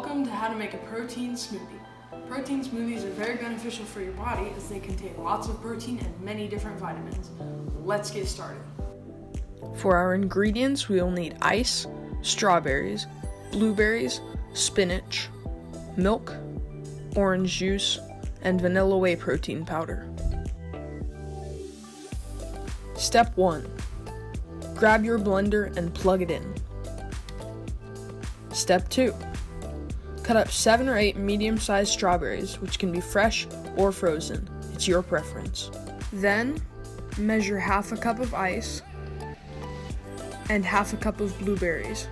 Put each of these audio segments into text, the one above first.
Welcome to how to make a protein smoothie. Protein smoothies are very beneficial for your body as they contain lots of protein and many different vitamins. Let's get started. For our ingredients, we will need ice, strawberries, blueberries, spinach, milk, orange juice, and vanilla whey protein powder. Step 1. Grab your blender and plug it in. Step 2. Cut up 7 or 8 medium-sized strawberries, which can be fresh or frozen. It's your preference. Then, measure half a cup of ice and half a cup of blueberries.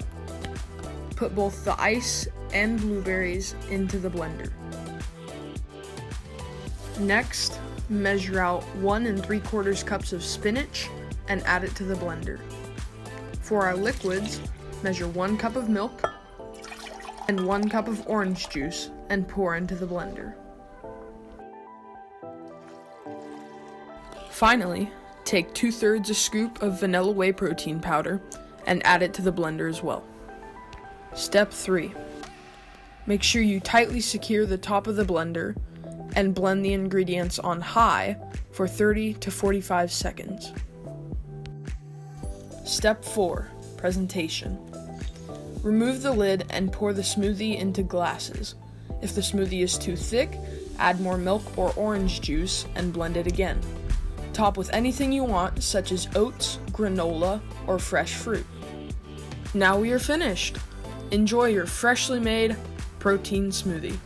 Put both the ice and blueberries into the blender. Next, measure out 1 3/4 cups of spinach and add it to the blender. For our liquids, measure 1 cup of milk and 1 cup of orange juice and pour into the blender. Finally, take 2/3 a scoop of vanilla whey protein powder and add it to the blender as well. Step 3. Make sure you tightly secure the top of the blender and blend the ingredients on high for 30 to 45 seconds. Step 4. Presentation. Remove the lid and pour the smoothie into glasses. If the smoothie is too thick, add more milk or orange juice and blend it again. Top with anything you want, such as oats, granola, or fresh fruit. Now we are finished. Enjoy your freshly made protein smoothie.